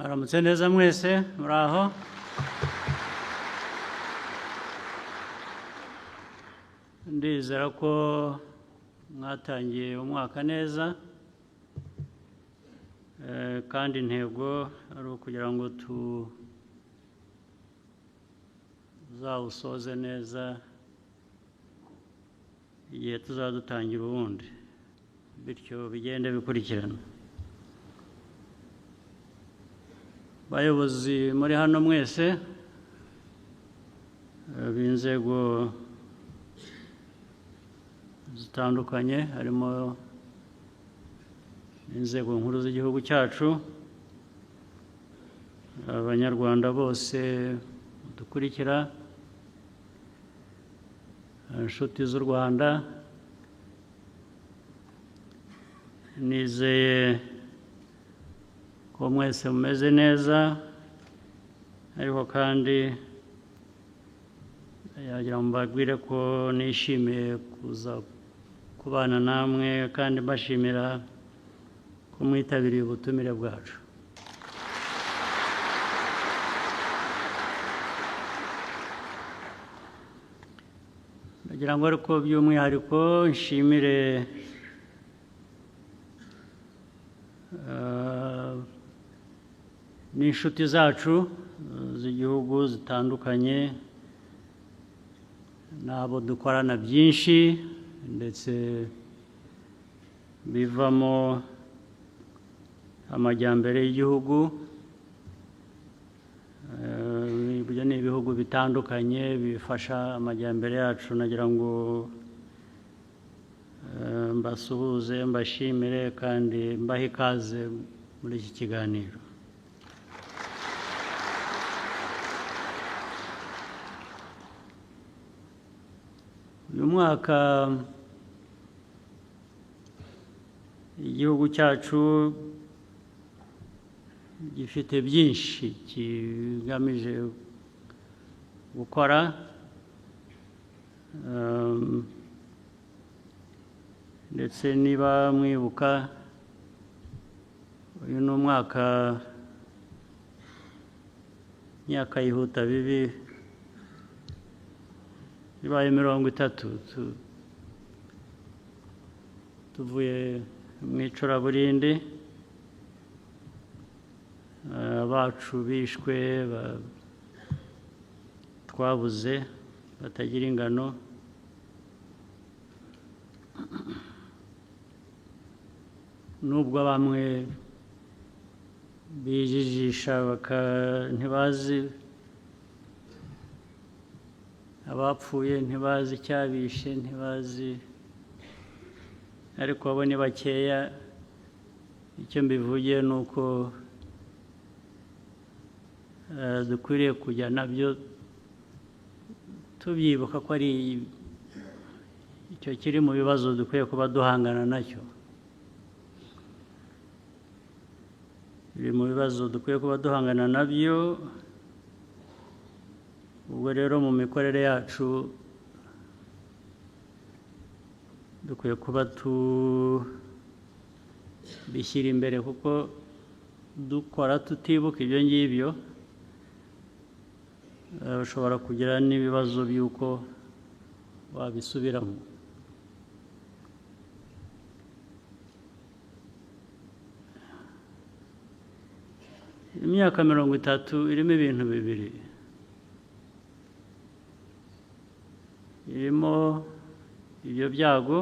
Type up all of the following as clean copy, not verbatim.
Mwaramutse neza mwese muraho. Ndizera ko mwatangiye umwaka neza, kandi intego ari ukugira ngo tuzawusoze neza igihe tuzadutangira ubundi, bityo bigende bikurikirana. Bayobozi muri hano mwese b'inzego zitandukanye, harimo inzego nkuru z'igihugu cyacu, abanyarwanda bose dukurikira, inshuti z'u Rwanda, nizeye ko mwese mumeze neza, ariko kandi yagira ngo mbabwire ko nishimiye kuza kubana namwe kandi mbashimira ko mwitabiriye ubutumire bwacu. Ndagira ngo ariko by'umwihariko nshimire n'inshuti zacu z'igihugu zitandukanye, n'abo dukorana byinshi ndetse bivamo amajyambere y'igihugu. Ibyo ni ibihugu bitandukanye bifasha amajyambere yacu. Nagira ngo mbasuhuze, mbashimire kandi mbahe ikaze muri iki kiganiro. Uyu mwaka igihugu cyacu gifite byinshi kigamije gukora, ndetse niba mwibuka, uyu ni umwaka, imyaka yihuta bibi, ibaye 30 tuvuye mu icuraburindi, abacu bishwe, twabuze batagira ingano. Nubwo bamwe bijijisha ntibazi abapfuye, ntibazi icyabishe, ntibazi, ariko abo ni bakeya. Icyo mbivugiye ni uko dukwiriye kujya nabyo tubyibuka ko ari icyo kiri mu bibazo dukwiye kuba duhangana nacyo. Biri mu bibazo dukwiye kuba duhangana nabyo. Ubwo rero mu mikorere yacu dukwiye kuba tubishyira imbere, kuko dukora tutibuka ibyo ngibyo ushobora kugira n'ibibazo by'uko wabisubiramo. Imyaka 30 irimo ibintu bibiri. Irimo ibyo byago,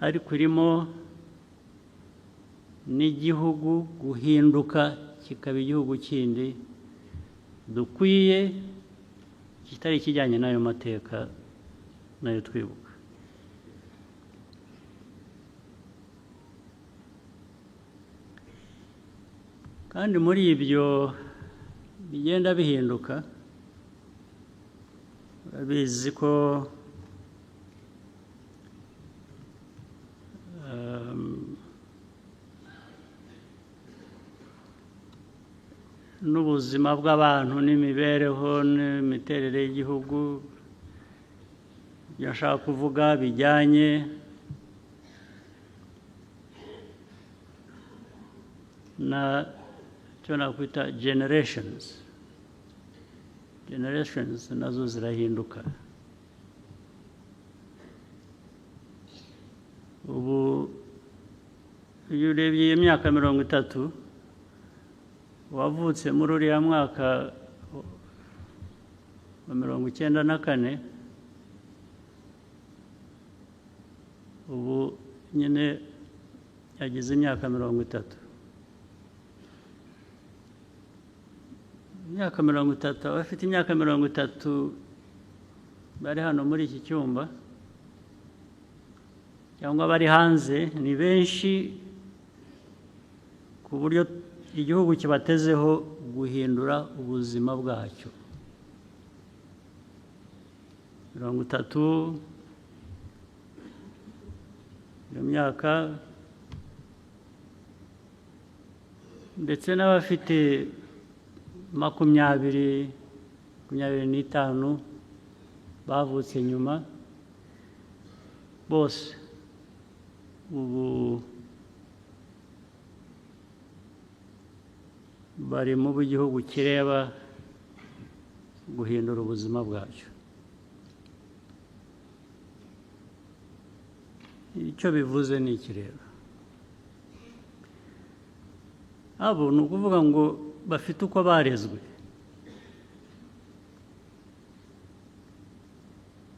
ariko irimo n'igihugu guhinduka kikaba igihugu kindi dukwiye, kitari kijyanye n'ayo mateka nayo twibuka. Kandi muri ibyo bigenda bihinduka, urabizi ko n'ubuzima bw'abantu n'imibereho n'imiterere y'igihugu, ibyo nshaka kuvuga bijyanye na cyo nakwita generations nazo zirahinduka. Ubu iyo urebye iyi myaka 30 wavutse muri uriya mwaka wa 94, ubu nyine yagize imyaka 30. Imyaka 30, abafite imyaka 30 bari hano muri iki cyumba cyangwa bari hanze ni benshi, ku buryo igihugu kibatezeho guhindura ubuzima bwacyo. 30 iyo myaka, ndetse n'abafite 25 bavutse nyuma, bose ubu bari mu gihugu kireba guhindura ubuzima bwacyo. Icyo bivuze ni iki rero? Abo ni ukuvuga ngo bafite uko barezwe.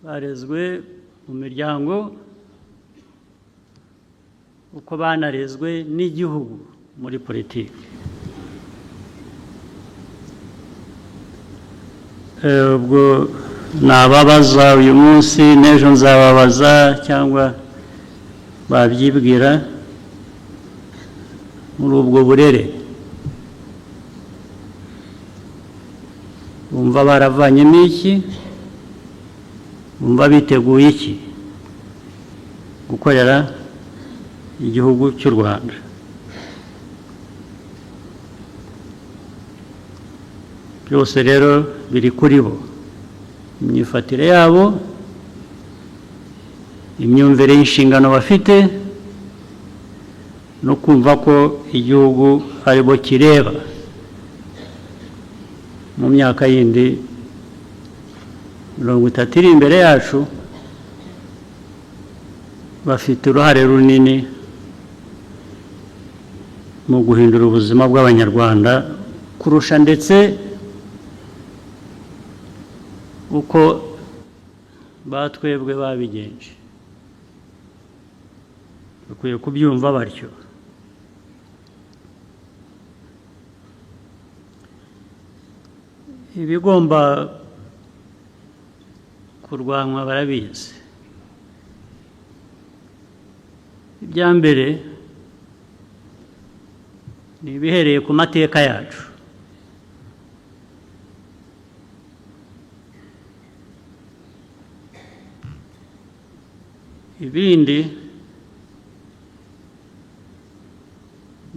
Barezwe mu miryango, uko banarezwe n'igihugu muri politiki. Ubwo nababaza uyu munsi, n'ejo nzababaza cyangwa babyibwira muri ubwo burere. Bumva baravanyemo iki? Bumva biteguye iki gukorera igihugu cy'u Rwanda? Byose rero biri kuri bo, imyifatire yabo, imyumvire y'inshingano bafite, no kumva ko igihugu ari bo kireba mu myaka yindi 30 iri imbere yacu. Bafite uruhare runini mu guhindura ubuzima bw'Abanyarwanda kurusha ndetse uko batwebwe babigenje. Bakwiye kubyumva batyo. Ibigomba kurwanywa barabizi. Ibya mbere ni ibihereye ku mateka yacu. Ibindi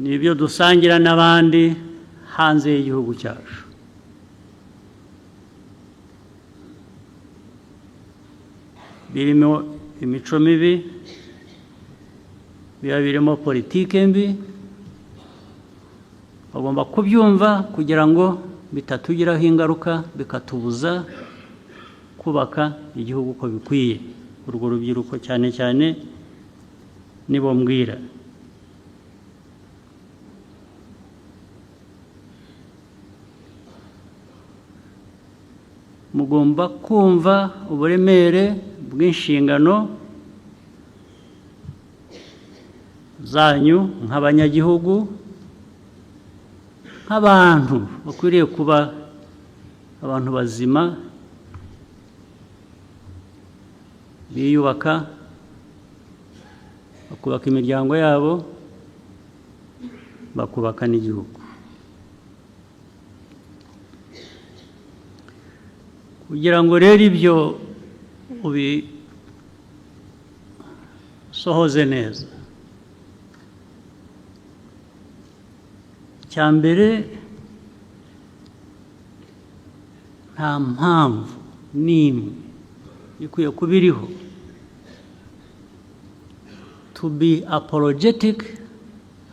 ni ibyo dusangira n'abandi hanze y'igihugu cyacu. Birimo imico mibi, biba birimo politike mbi. Bagomba kubyumva kugira ngo bitatugiraho ingaruka, bikatubuza kubaka igihugu uko bikwiye. Urwo rubyiruko cyane cyane nibo mbwira. Mugomba kumva uburemere bw'inshingano zanyu nk'abanyagihugu, nk'abantu bakwiriye kuba abantu bazima, biyubaka, bakubaka imiryango yabo, bakubaka n'igihugu. Kugira ngo rero ibyo ubisohoze neza, icya mbere, nta mpamvu n'imwe ikwiye kuba iriho to be apologetic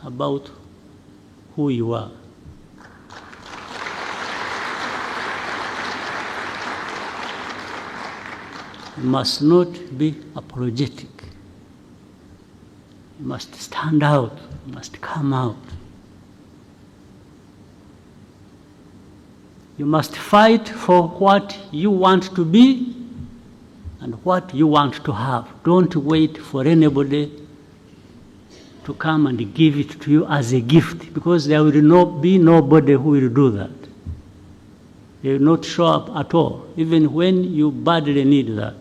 about who you are. You must not be apologetic. You must stand out. You must come out. You must fight for what you want to be and what you want to have. Don't wait for anybody to come and give it to you as a gift, because there will not be nobody who will do that. They will not show up at all, even when you badly need that.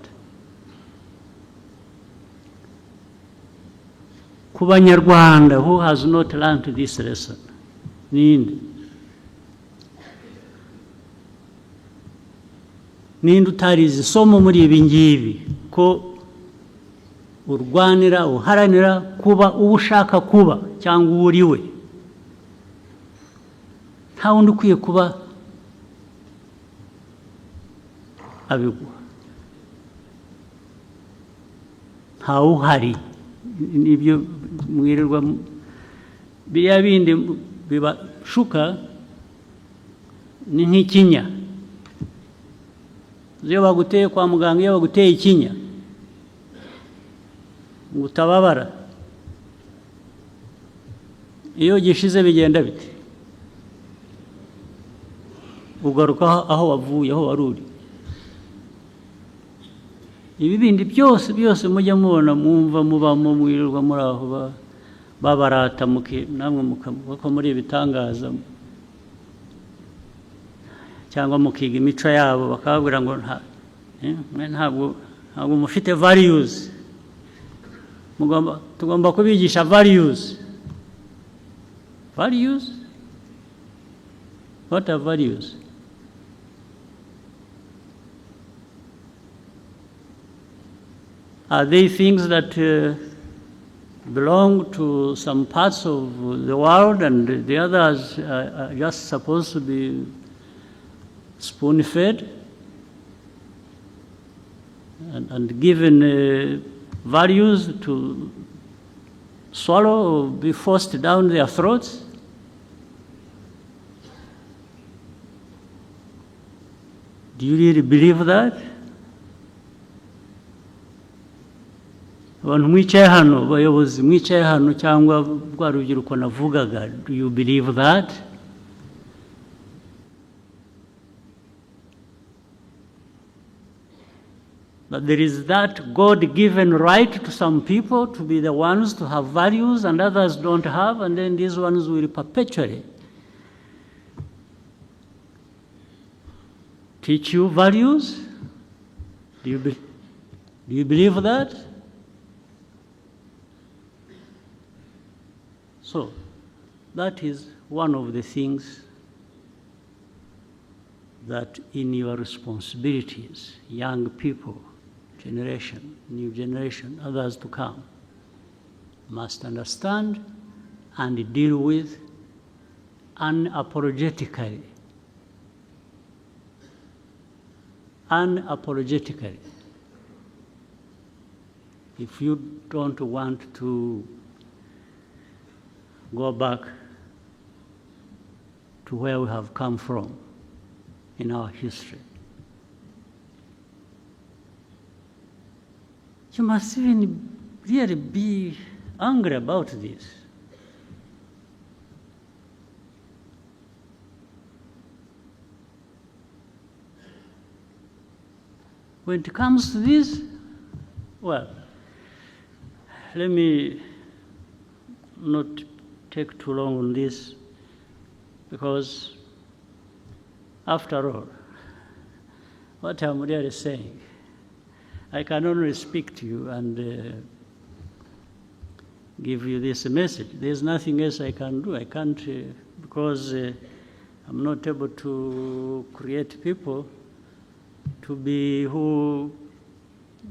Ku Banyarwanda who has not learned this lesson, ninde utarize isomo muri ibi ngibi, ko urwanira uharanira kuba uwo ushaka kuba cyangwa uwo uri we, nta wundi ukwiye kuba abiguha, ntawe uhari. Nibyo mwirirwa biriya bindi bibashuka ni nk'ikinya. Iyo baguteye kwa muganga, iyo baguteye ikinya ngo utababara, iyo gishize bigenda bite? Ugaruka aho wavuye, aho wari uri. Ibi bindi byose mujya mubona, mwumva mubamo, mwirirwa muri aho babarata, namwe muko muri ibitangaza, cyangwa mukiga imico yabo, bakababwira ngo ntabwo mufite values. Tugomba kubigisha values. Values? What are values? Are they things that belong to some parts of the world and the others are just supposed to be spoon-fed and given values to swallow or be forced down their throats? Do you really believe that? Abantu mwicaye hano, abayobozi mwicaye hano, cyangwa rwa rubyiruko navugaga, do you believe that? That there is that God-given right to some people to be the ones to have values and others don't have, and then these ones will perpetually teach you values? Do you believe that? So, that is one of the things that in your responsibilities, young people, generation, new generation, others to come, must understand and deal with unapologetically. Unapologetically. If you don't want to go back to where we have come from in our history, you must even really be angry about this. When it comes to this, well, let me not take too long on this, because after all, what I'm really saying, I can only speak to you and give you this message. There's nothing else I can do. I can't, because I'm not able to create people to be who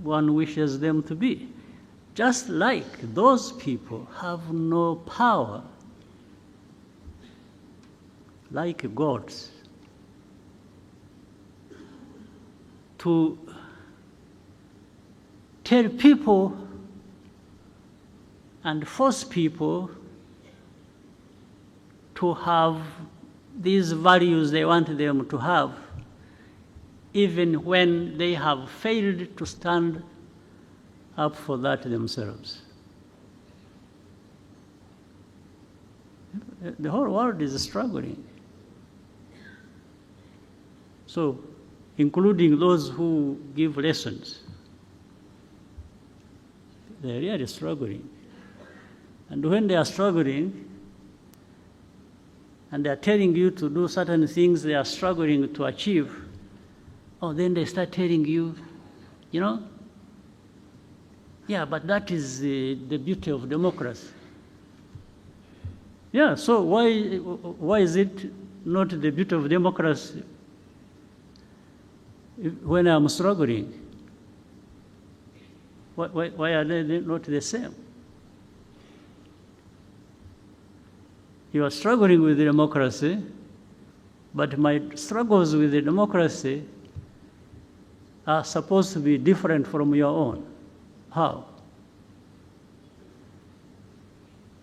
one wishes them to be. Just like those people have no power, like gods, to tell people and force people to have these values they want them to have, even when they have failed to stand up for that themselves. The whole world is struggling. So, including those who give lessons, they're really struggling. And when they are struggling, and they are telling you to do certain things they are struggling to achieve, then they start telling you, yeah, but that is the beauty of democracy. Yeah, so why is it not the beauty of democracy when I'm struggling? Why are they not the same? You are struggling with the democracy, but my struggles with the democracy are supposed to be different from your own. How?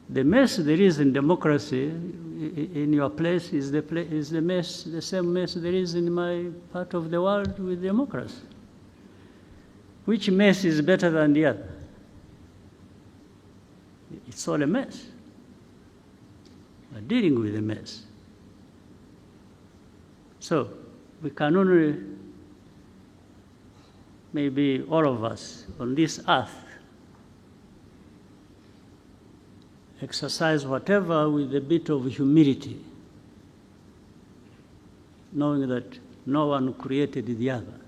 The mess there is in democracy in your place is the same mess there is in my part of the world with democracy. Which mess is better than the other? It's all a mess. We're dealing with a mess. So we can only, maybe all of us on this earth, exercise whatever with a bit of humility, knowing that no one created the other.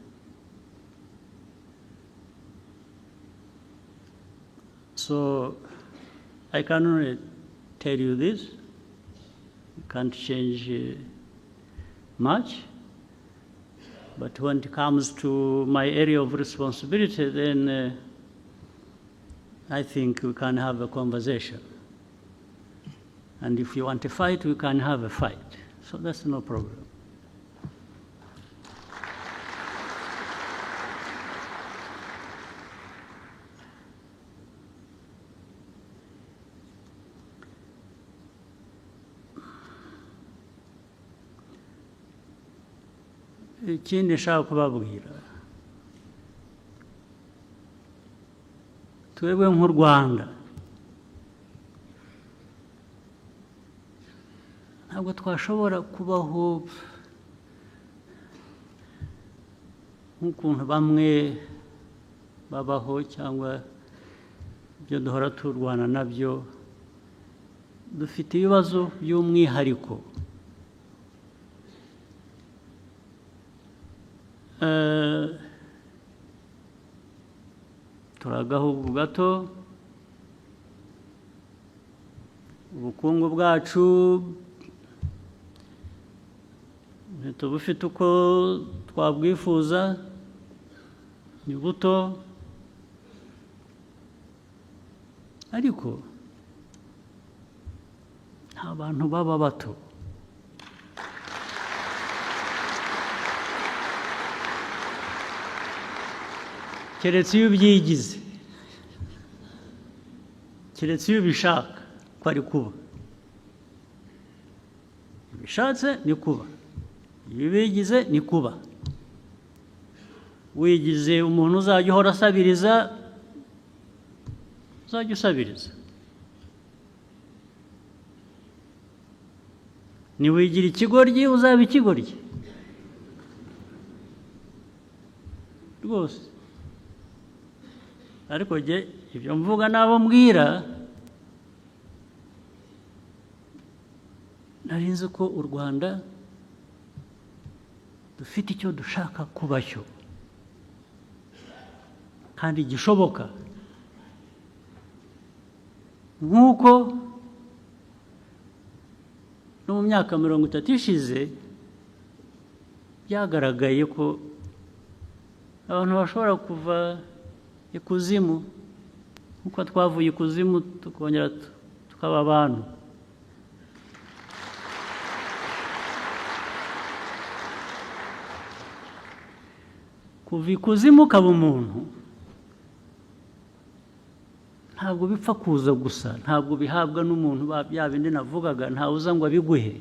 So I can only tell you this. You can't change much. But when it comes to my area of responsibility, then I think we can have a conversation. And if you want to fight, we can have a fight. So that's no problem. Ikindi nshaka kubabwira, twebwe nk'u Rwanda ntabwo twashobora kubaho nk'ukuntu bamwe babaho cyangwa ibyo duhora turwana nabyo. Dufite ibibazo by'umwihariko. Turi agahugu gato, ubukungu bwacu ntitubufite uko twabwifuza, ni buto, ariko nta bantu baba bato. Keretse iyo ubyigize, keretse iyo ubishaka ko ari kuba. Iyo ubishatse ni kuba, iyo ubigize ni kuba. Wigize umuntu uzajya uhora asabiriza, uzajya usabiriza. Niwigira ikigoryi uzaba ikigoryi rwose. Ariko jye ibyo mvuga n'abo mbwira, nari nzi ko u Rwanda dufite icyo dushaka kuba cyo kandi gishoboka, nk'uko no mu myaka 30 ishize byagaragaye ko abantu bashobora kuva ikuzimu, nk'uko twavuye ikuzimu tukongera tukaba abantu. Kuva ikuzimu ukaba umuntu ntabwo bipfa kuza gusa, ntabwo bihabwa n'umuntu bya bindi navugaga, ntawe uza ngo abiguhe.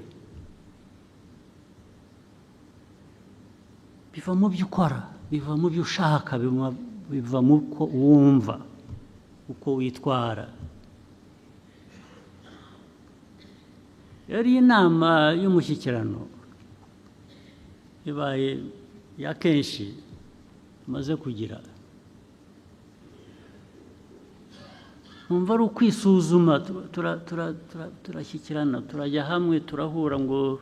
Biva mu byo ukora, biva mu byo ushaka, biva mu ko wumva, uko witwara. Yari inama y'umushyikirano ibaye ya kenshi maze kugira. Numva ari ukwisuzuma, turashyikirana, turajya hamwe, turahura ngo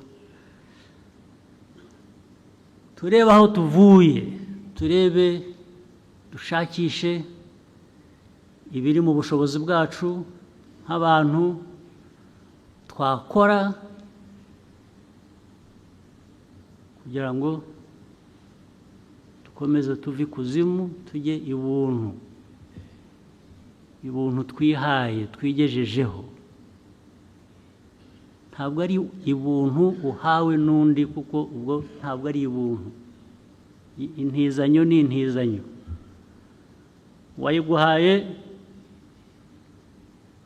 turebe aho tuvuye, turebe, dushakishe ibiri mu bushobozi bwacu nk'abantu twakora kugira ngo dukomeze tuve ikuzimu tujye ibuntu, ibuntu twihaye, twigejejeho. Ntabwo ari ibuntu uhawe n'undi, kuko ubwo ntabwo ari ibuntu. Intizanyo ni intizanyo. Wayiguhaye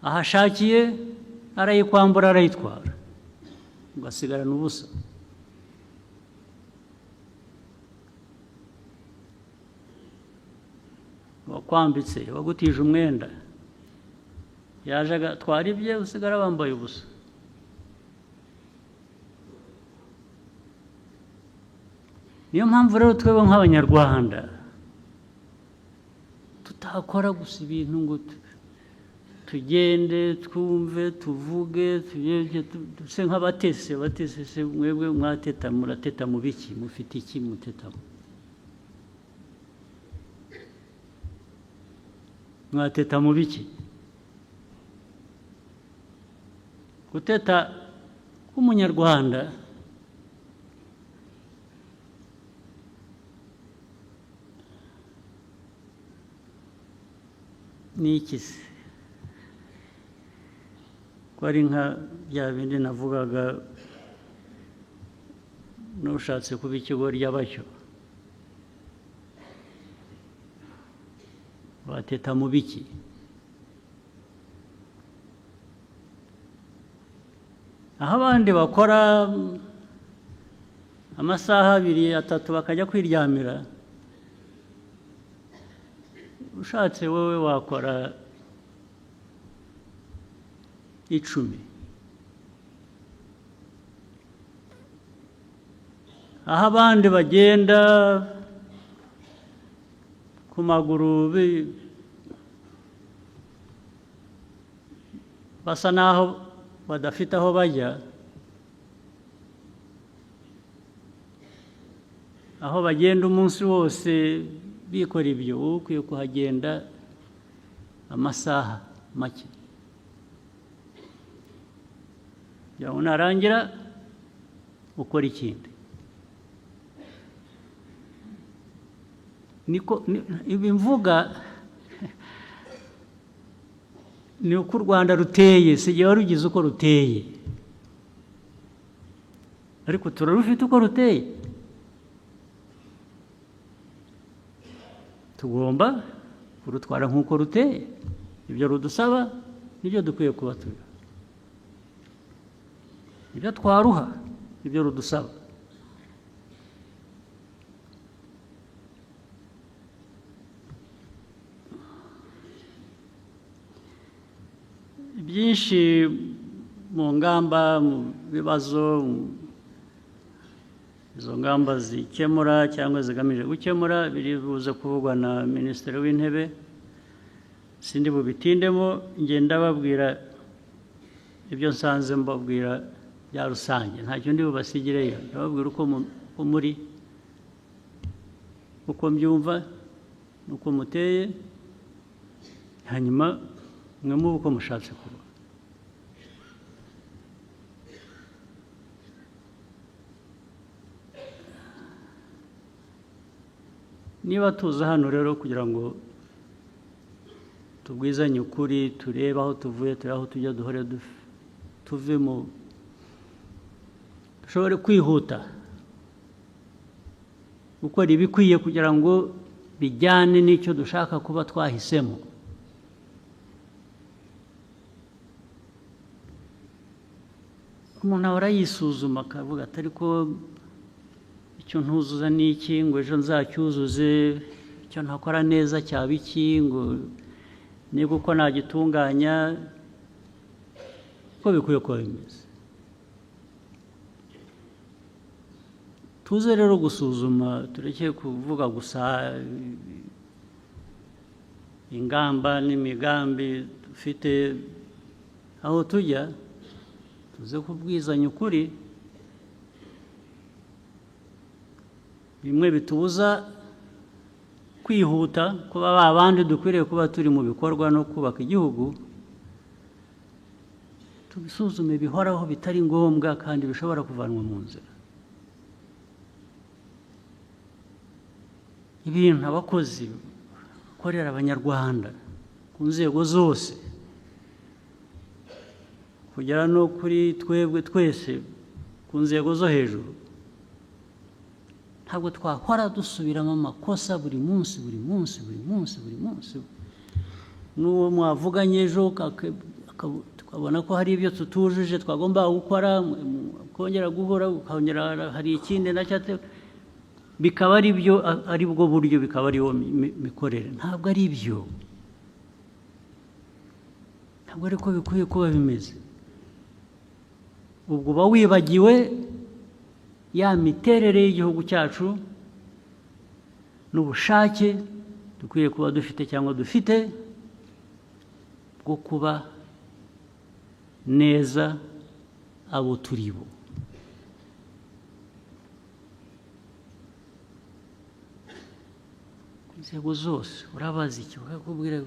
ahashakiye arayikwambura, arayitwara, ugasigarana ubusa. Wakwambitse, wagutije umwenda, yaje agatwara ibye, usigara wambaye ubusa. Niyo mpamvu rero twebwe nk'Abanyarwanda tutakora gusa ibintu ngo tugende twumve, tuvuge, duse nk'abatese. Abatese se mwebwe mwateta, murateta mu biki? Mufite iki mutetamo? Mwateta mu biki? Guteta k'Umunyarwanda ni iki se? Ko ari nka bya bindi navugaga, n'ushatse kuba ikigoryi abacyo. Wateta mu biki? Aho abandi bakora amasaha 2, 3 bakajya kwiryamira, ushatse wowe wakora 10. Aho abandi bagenda ku maguru basa naho badafite aho bajya, aho bagenda umunsi wose bikora ibyo, wowe ukwiye kuhagenda amasaha make. Yawe narangira ukora ikindi. Niko ibi mvuga ni uko u Rwanda ruteye, sigiye warugize uko ruteye, ariko turarufite uko ruteye. Tugomba kurutwara nk'uko ruteye. Ibyo rudusaba nibyo dukwiye kuba turi, ibyo twaruha ibyo rudusaba. Byinshi mu ngamba, mu bibazo izo ngamba zikemura cyangwa zigamije gukemura biri buze kuvugwa na Minisitiri w'Intebe. Sindi bubitindemo, ngenda babwira ibyo nsanze mbabwira bya rusange, ntacyo ndi bubasigireyo. Ndababwira uko muri, uko mbyumva, uko muteye, hanyuma mwe muba uko mushatse kuba. Niba tuza hano rero kugira ngo tubwizanye ukuri, turebe aho tuvuye, turebe aho tujya, duhore tuve mu, dushobore kwihuta gukora ibikwiye kugira ngo bijyane n'icyo dushaka kuba twahisemo. umuntu ahora yisuzuma akavuga ati ariko icyo ntuzuza ni iki ngo ejo nzacyuzuze, icyo ntakora neza cyaba iki ngo niba uko nagitunganya, uko bikwiye kuba bimeze. Tuze rero gusuzuma, tureke kuvuga gusa ingamba n'imigambi dufite aho tujya, tuze kubwizanya ukuri. Bimwe bitubuza kwihuta kuba babandi dukwiriye kuba turi mu bikorwa no kubaka igihugu, tubisuzume bihoraho bitari ngombwa kandi bishobora kuvanwa mu nzira. Ibintu abakozi bakorera abanyarwanda ku nzego zose kugera no kuri twebwe twese ku nzego zo hejuru, ntabwo twahora dusubiramo amakosa buri munsi. N'uwo mwavuganye ejo tukabona ko hari ibyo tutujuje twagomba gukora, kongera guhora ukongera hari ikindi nacyo, bikaba ari byo, ari bwo buryo, bikaba ariyo mikorere. Ntabwo ari byo, ntabwo ariko bikwiye kuba bimeze. Ubwo uba wibagiwe ya miterere y'igihugu cyacu n'ubushake dukwiye kuba dufite cyangwa dufite bwo kuba neza abo turi bo. Inzego zose urabaza iki bakakubwira,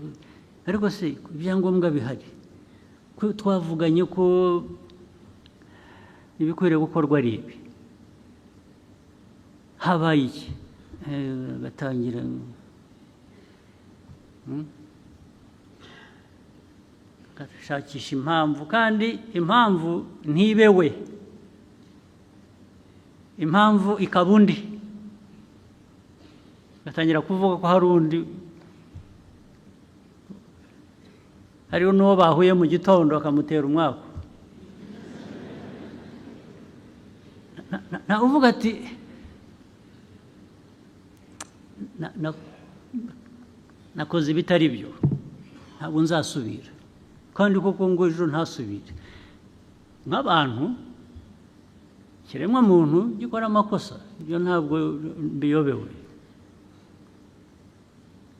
ariko se ibyangombwa bihari ko twavuganye ko ibikwiriye gukorwa ari ibi, habaye iki? Gatangira gashakisha impamvu, kandi impamvu ntibewe, impamvu ikaba undi, gatangira kuvuga ko hari undi, hariho n'uwo bahuye mu gitondo bakamutera umwaku. Uvuga ati nakoze ibitari byo, ntabwo nzasubira, kandi koko ngo ejo ntasubire. Nk'abantu, ikiremwa muntu gikora amakosa, ibyo ntabwo biyobewe,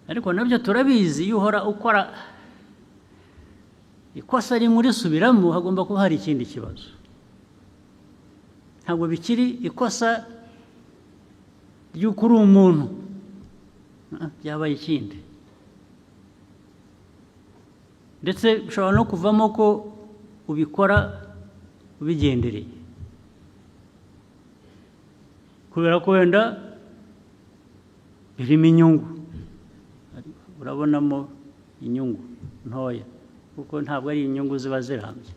ariko nabyo turabizi. Iyo uhora ukora ikosa rimwe urisubiramo, hagomba kuba hari ikindi kibazo. Ntabwo bikiri ikosa ry'uko uri umuntu, byabaye ikindi. Ndetse bishobora no kuvamo ko ubikora ubigendereye, kubera ko wenda birimo inyungu, urabonamo inyungu ntoya, kuko ntabwo ari inyungu ziba zirambye.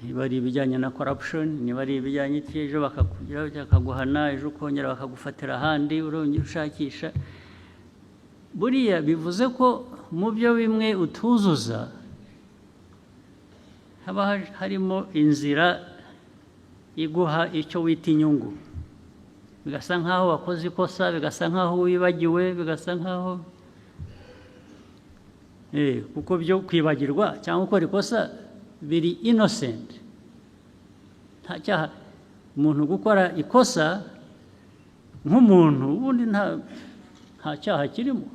Niba ari ibijyanye na corruption, niba ari ibijyanye ejo bakaguhana, ejo ukongera bakagufatira ahandi, urongera ushakisha. Buriya bivuze ko mu byo bimwe utuzuza haba harimo inzira iguha icyo wita inyungu, bigasa nk'aho wakoze ikosa, bigasa nk'aho wibagiwe, bigasa nk'aho kuko byo kwibagirwa cyangwa gukora ikosa biri innocent, nta cyaha. Umuntu gukora ikosa nk'umuntu ubundi nta cyaha kirimo,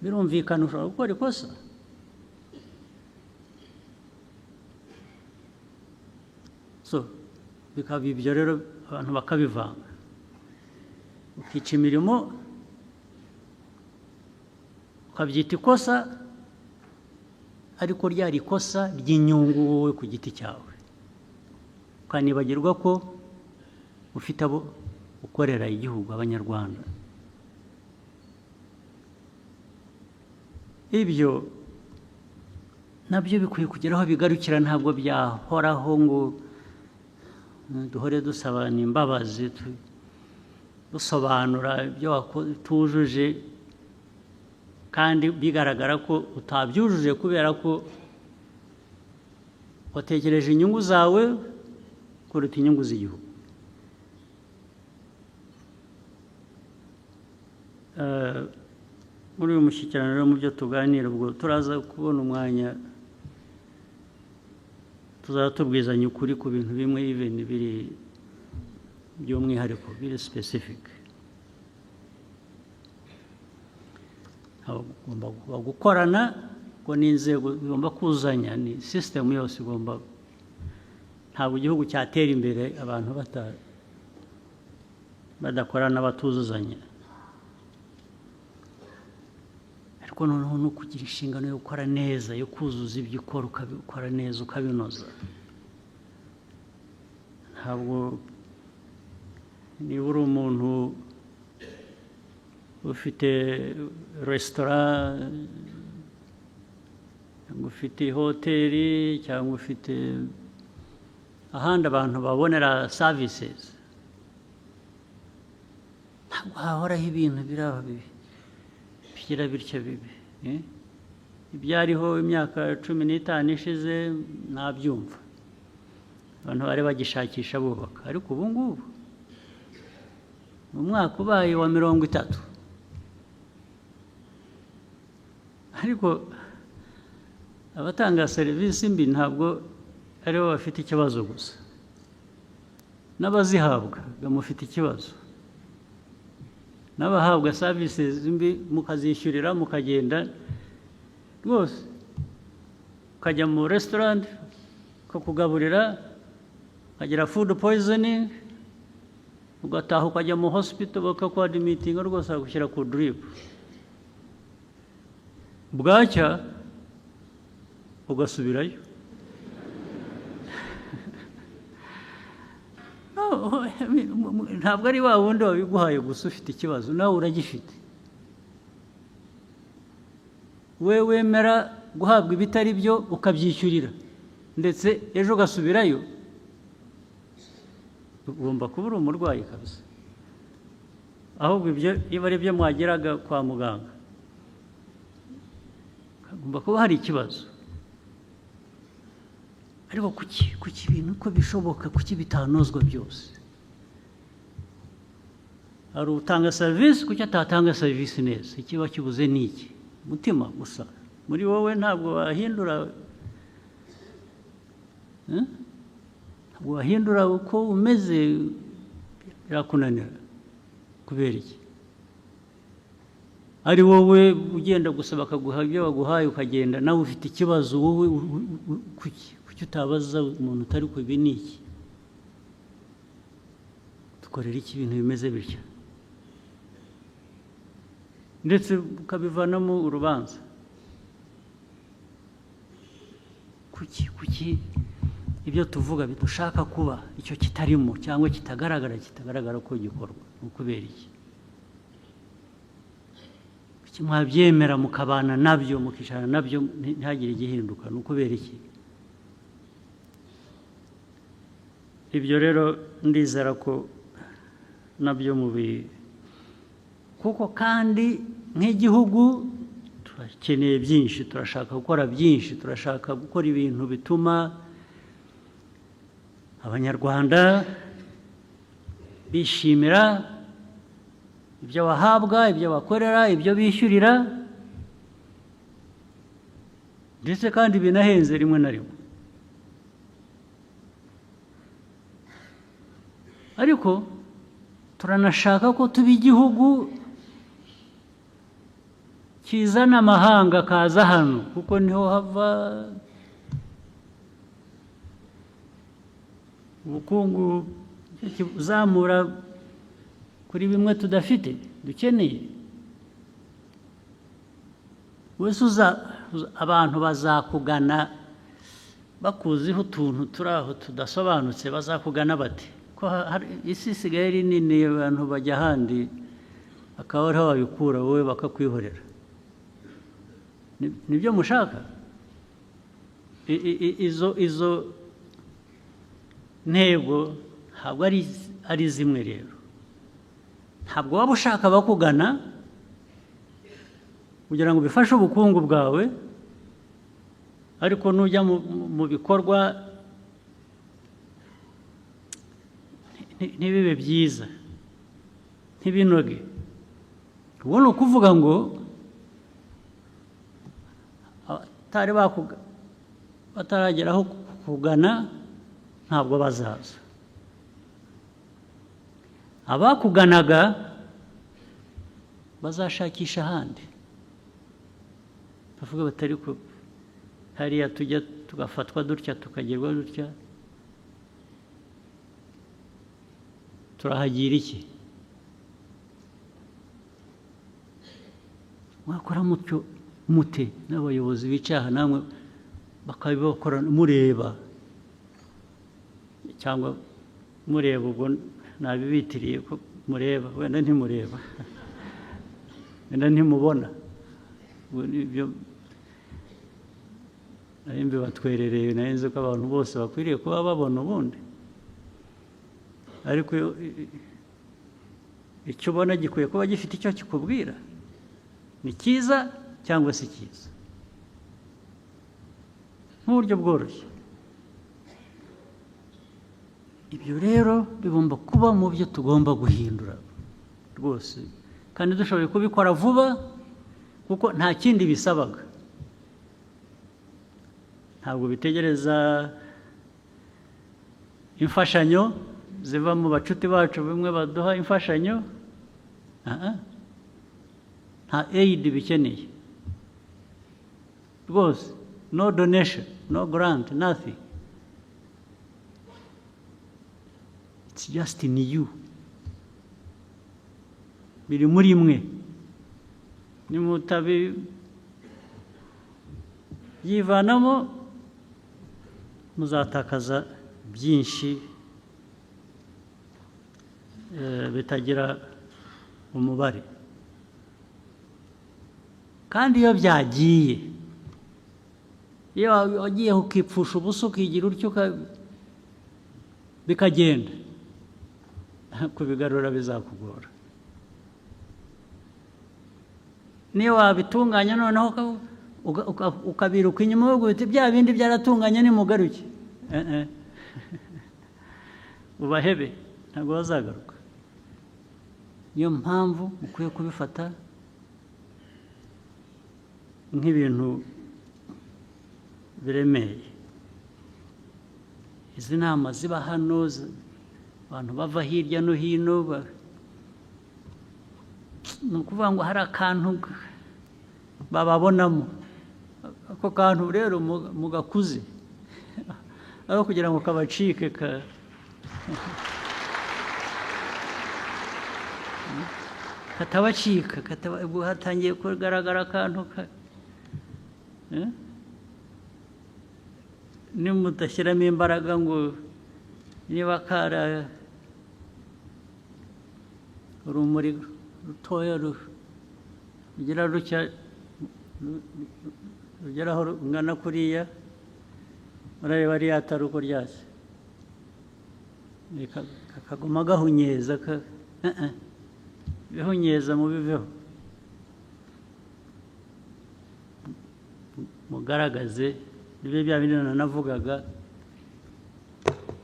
birumvikana ushobora gukora ikosa. So bikaba ibyo rero abantu bakabivanga, ukica imirimo ukabyita ikosa, ariko ryari ikosa ry'inyungu wowe ku giti cyawe, ukanibagirwa ko ufite abo ukorera igihugu, abanyarwanda. Ibyo nabyo bikwiye kugera aho bigarukira, ntabwo byahoraho ngo duhore dusabana imbabazi, dusobanura ibyo tujuje kandi bigaragara ko utabyujuje kubera ko watekereje inyungu zawe kuruta inyungu z'igihugu. Muri uyu mushyikirano rero mu byo tuganira, ubwo turaza kubona umwanya tuzaba tubwizanya ukuri ku bintu bimwe even biri by'umwihariko biri specific. Ugomba gukorana ngo n'inzego zigomba kuzanya, ni system yose igomba, ntabwo igihugu cyatera imbere abantu badakorana batuzuzanya. Ariko noneho no kugira inshingano yo gukora neza, yo kuzuza ibyo ukora ukabikora neza ukabinoza. Ntabwo niba uri umuntu ufite resitora cyangwa ufite hoteli cyangwa ufite ahandi abantu babonera services, ntabwo hahoraho ibintu biraba bigira bityo bibi. Ibyariho imyaka 15 ishize nabyumva, abantu bari bagishakisha bubaka, ariko ubu ngubu mu mwaka ubaye wa 30, ariko abatanga serivisi mbi ntabwo aribo bafite ikibazo gusa, n'abazihabwa bamufite ikibazo. N'abahabwa services mbi mukazishyurira mukagenda rwose, ukajya mu restaurant ukakugaburira ukagira food poisoning, ugataha ukajya mu hospital bakakuadmitinga rwose bagushyira ku drip, bwacya ugasubirayo. Ntabwo ari wa wundi wabiguhaye gusa ufite ikibazo, nawe uragifite. We wemera guhabwa ibitari byo ukabyishyurira, ndetse ejo ugasubirayo, ugomba kuba uri umurwayi kabisa. Ahubwo ibyo iba ari byo mwageraga kwa muganga, hagomba kuba hari ikibazo. Ariko kuki ibintu uko bishoboka, kuki bitanozwa byose? Hari utanga serivisi, kuki atatanga serivisi neza? Ikiba kibuze ni iki? Mutima gusa muri wowe ntabwo wahindura, ntabwo wahindura uko umeze, birakunanira. Kubera iki? Ari wowe ugenda gusa bakaguha ibyo baguhaye ukagenda, nawe ufite ikibazo. Wowe kuki utabaza umuntu utari ku ibi ni iki? Dukorera iki ibintu bimeze bityo? Ndetse ukabivanamo urubanza. Kuki ibyo tuvuga bidushaka kuba icyo kitarimo cyangwa kitagaragara ko gikorwa? Ukubera iki? Kuki mwabyemera mukabana nabyo mukicarana nabyo ntihagire igihinduka? Ukubera iki? Ibyo rero ndizera ko nabyo kuko kandi nk'igihugu turakeneye byinshi, turashaka gukora byinshi, turashaka gukora ibintu bituma abanyarwanda bishimira ibyo bahabwa, ibyo bakorera, ibyo bishyurira, ndetse kandi binahenze rimwe na rimwe. Ariko turanashaka ko tuba igihugu kizana amahanga kaza hano, kuko niho hava ubukungu uzamura kuri bimwe tudafite dukeneye. Wese abantu bazakugana bakuziho utuntu turi aho tudasobanutse, bazakugana bati ko isi isigaye ari nini, abantu bajya ahandi akaba ariho babikura, wowe bakakwihorera. Nibyo mushaka? Izo ntego ntabwo ari zimwe. Rero ntabwo waba ushaka bakugana kugira ngo bifashe ubukungu bwawe, ariko nujya mu bikorwa ntibibe byiza, ntibinoge. Ubu ni ukuvuga ngo batarageraho kugana ntabwo bazaza. Abakuganaga bazashakisha ahandi, bavuga batari ko hariya tujya tugafatwa dutya tukagerwa dutya, turahagira iki? Mwakora mutyo mute n'abayobozi bicaha namwe bakabibakora mureba, cyangwa mureba, ubwo nabibitiriye ko mureba, wenda ntimureba, wenda ntimubona. Ibyo nari batwerereye, nari nzi ko abantu bose bakwiriye kuba babona ubundi, ariko icyo ubona gikwiye kuba gifite icyo kikubwira, ni cyiza cyangwa si cyiza, nk'uburyo bworoshye. Ibyo rero bigomba kuba mu byo tugomba guhindura rwose, kandi dushoboye kubikora vuba, kuko nta kindi bisabaga. Ntabwo bitegereza imfashanyo ziva mu bacuti bacu bimwe baduha imfashanyo, nta aid bikeneye rwose, no donation, no grant, nothing. It's just in you, biri muri mwe. Nimutabi yivanamo muzatakaza byinshi bitagira umubare. Kandi iyo byagiye, iyo wagiye ukipfusha ubusa ukigira utyo bikagenda, kubigarura bizakugora. Niyo wabitunganya noneho ukabiruka inyuma uvuga uti bya bindi byaratunganye nimugaruke, ubahebe, ntabwo bazagaruka. Niyo mpamvu mukwiye kubifata nk'ibintu biremeye. Izi nama ziba hano, abantu bava hirya no hino, ni ukuvuga ngo hari akantu bababonamo. Ako kantu rero mugakuze, aho kugira ngo kabacike, katabacika, hatangiye kugaragara akantu nimudashyiramo imbaraga ngo niba kara urumuri rutoya rugira rutya rugeraho rungana kuriya, murareba ariya atari uko ryase, kakaguma gahunyeza, bihunyeza mubiveho, mugaragaze ibyo bya bindi nanavugaga,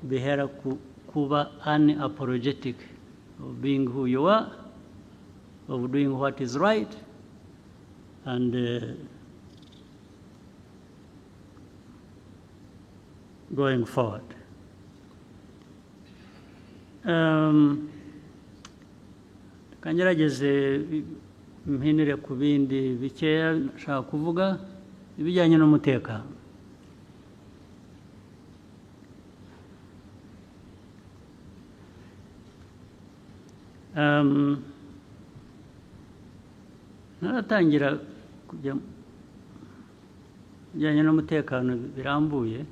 bihera kuba unapologetic of being who you are, of doing what is right, and going forward. Kangerageze mpinire ku bindi bikeya nshaka kuvuga, ibijyanye n'umutekano. Naratangira kujya bijyanye n'umutekano birambuye,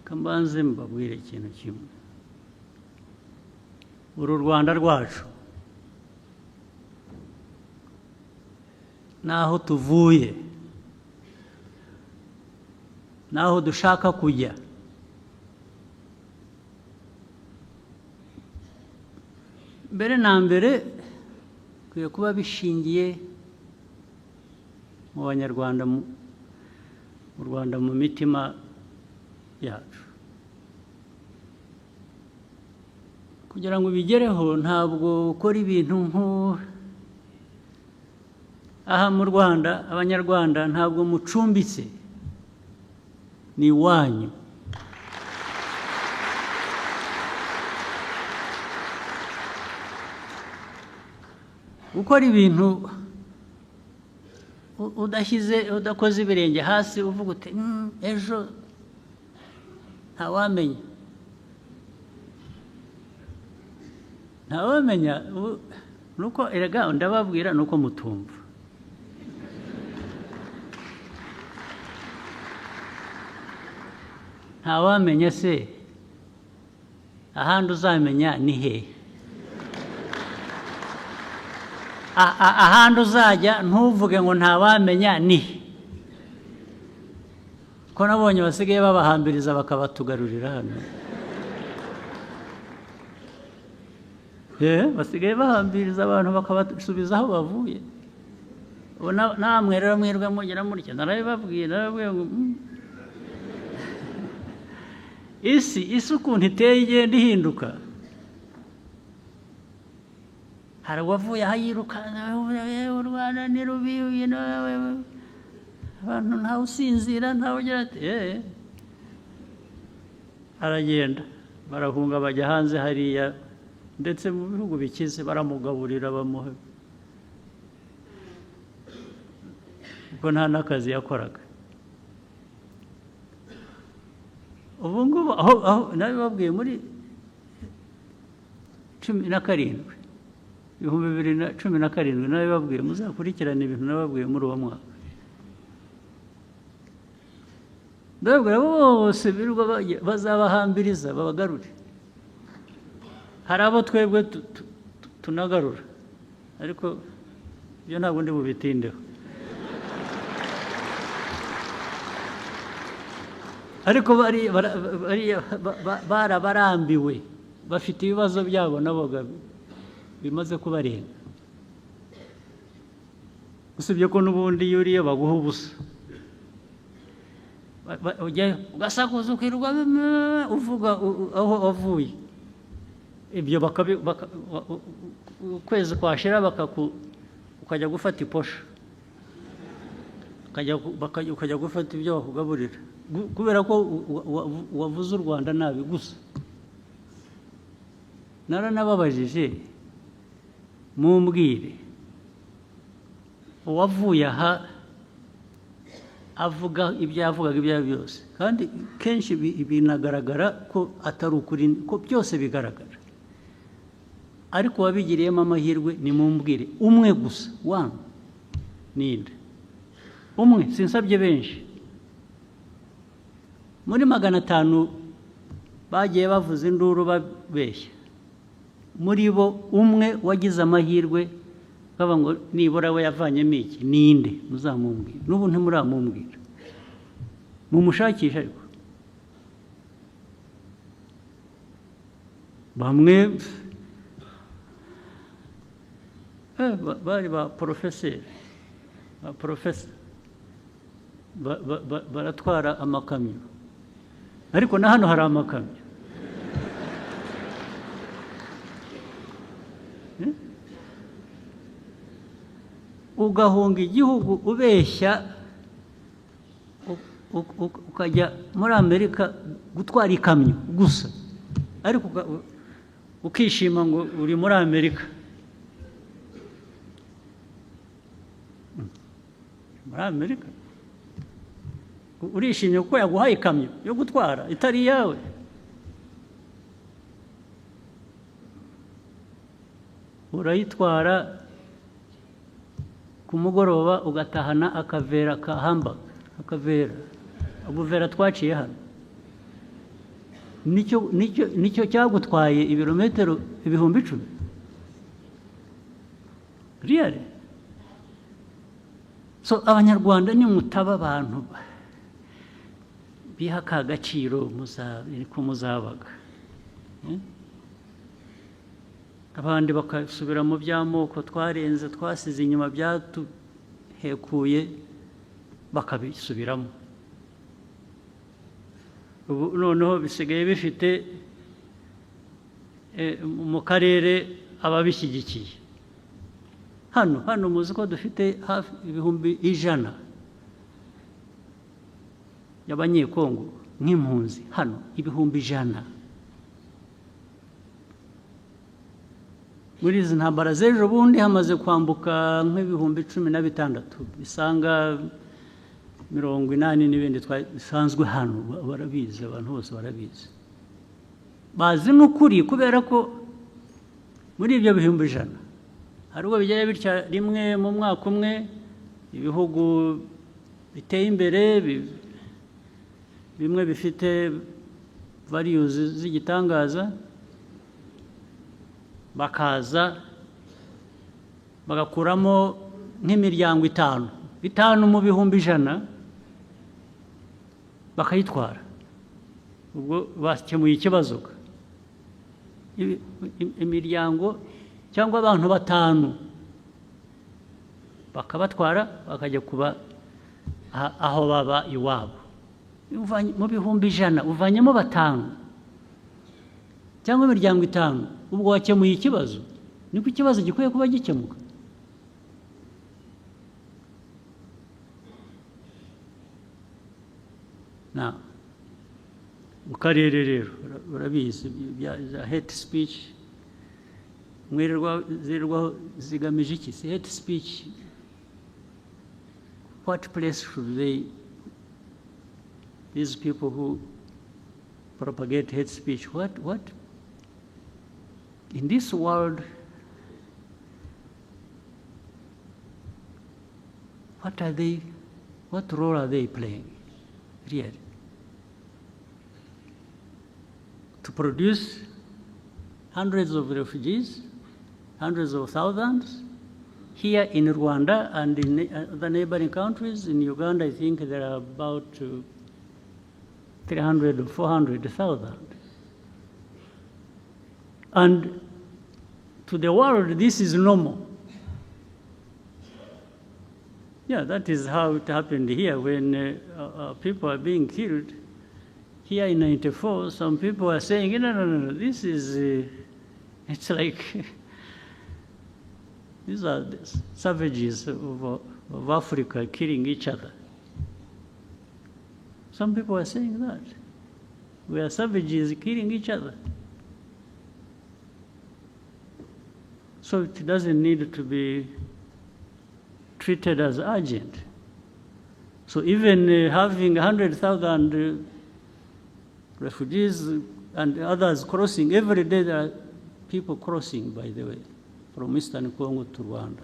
kambanze mbabwire ikintu kimwe. Uru Rwanda rwacu, naho tuvuye, naho dushaka kujya, mbere na mbere kwiye kuba bishingiye mu banyarwanda, mu Rwanda, mu mitima yacu. Kugira ngo bigereho ntabwo ukora ibintu aha mu Rwanda, abanyarwanda ntabwo mucumbitse, ni iwanyu. Gukora ibintu udakoze ibirenge hasi uvuga uti ejo ntawamenya. Ntawamenya nuko erega ndababwira nuko mutumva. Ntawamenya se ahandi uzamenya nihe. Ahandi uzajya ntuvuge ngo ntawamenya nihe. Ko nabonye basigaye babahambiriza bakabatugarurira hano. Basigaye bahambiriza abantu bakabasubiza aho bavuye. Ubu namwe rero mwirwe mugera mutya, narabibabwira ngo isi ukuntu iteye igenda ihinduka. Hari uwavuye aho yiruka, u Rwanda ni rubi, abantu ntawe usinzira, ntawe ugira ati aragenda barahunga bajya hanze hariya, ndetse mu bihugu bikize baramugaburira bamuha, kuko nta n'akazi yakoraga. Ubu ngubu aho nabibabwiye muri 17, 2017 nabibabwiye, muzakurikirana ibintu nababwiye muri uwo mwaka. Ndababwira bose birirwa bazabahambiriza babagarure. Hari abo twebwe tunagarura, ariko ibyo ntabwo ndi bubitindeho. Ariko barabarambiwe, bafite ibibazo byabo nabo bimaze kubarenga. Usibye ko n'ubundi iyo uriye baguha ubusa, ugasakuza ukirirwa uvuga aho wavuye. Ibyo ukwezi kwashira ukajya gufata iposha, ukajya gufata ibyo bakugaburira, kubera ko wavuze u Rwanda nabi gusa. Naranababajije, mumbwire uwavuye aha avuga ibyo yavugaga ibyo byose, kandi kenshi binagaragara ko atari ukuri, ko byose bigaragara. Ariko wabigiriyemo amahirwe ni mumbwire umwe gusa, wangu ninde umwe, sinsabye benshi. Muri 500 bagiye bavuza induru babeshya, muri bo umwe wagize amahirwe baba ngo nibura we yavanyemo iki, ninde muzamumbwira. N'ubu ntimuramumbwira, mumushakisha. Ariko bamwe bari ba porofeseri, baratwara amakamyo, ariko na hano hari amakamyo. Ugahunga igihugu ubeshya, ukajya muri Amerika gutwara ikamyo gusa, ariko ukishima ngo uri muri Amerika. Muri Amerika urishimye kuko yaguhaye ikamyo yo gutwara itari iyawe. Urayitwara ku mugoroba ugatahana akavera ka hamburger, akavera twaciye hano. Nicyo cyagutwaye ibirometero 10,000. Really? So abanyarwanda ni mutaba abantu biha ka gaciro muzabaga. Abandi bakasubira mu by'amoko twarenze, twasize inyuma, byatuhekuye. bakabisubiramo. Ubu noneho bisigaye bifite mu karere ababishyigikiye. Hano muzi ko dufite hafi ibihumbi 100 y'abanyekongo nk'impunzi, hano ibihumbi 100. Muri izi ntambara z'ejo bundi hamaze kwambuka nk'ibihumbi 16, bisanga 80 n'ibindi bisanzwe hano. Barabizi, abantu bose barabizi, bazi n'ukuri, kubera ko muri ibyo bihumbi 100 hari ubwo bijyaye bitya rimwe mu mwaka umwe, ibihugu biteye imbere bimwe bifite values z'igitangaza bakaza bagakuramo nk'imiryango 5 mu bihumbi 100 bakayitwara. Ubwo bakemuye ikibazo. Imiryango cyangwa abantu 5 bakabatwara bakajya kuba aho baba iwabo. Mu bihumbi 100 uvanyemo 5 cyangwa imiryango 5, ubwo wakemuye ikibazo. Niko ikibazo gikwiye kuba gikemuka. Mu karere rero urabizi bya hate speech, zirwaho zigamije iki? Hate speech, what place should these people who propagate hate speech, what in this world, what role are they playing really? To produce hundreds of refugees, hundreds of thousands here in Rwanda and in the neighboring countries. In Uganda, I think there are about 300 or 400,000. And to the world, this is normal. Yeah, that is how it happened here when people are being killed. Here in 94, some people are saying, no, this is, it's like, these are the savages of Africa killing each other. Some people are saying that. We are savages killing each other. So it doesn't need to be treated as urgent. So even having 100,000 refugees and others crossing, every day there are people crossing, by the way, from Eastern Congo to Rwanda.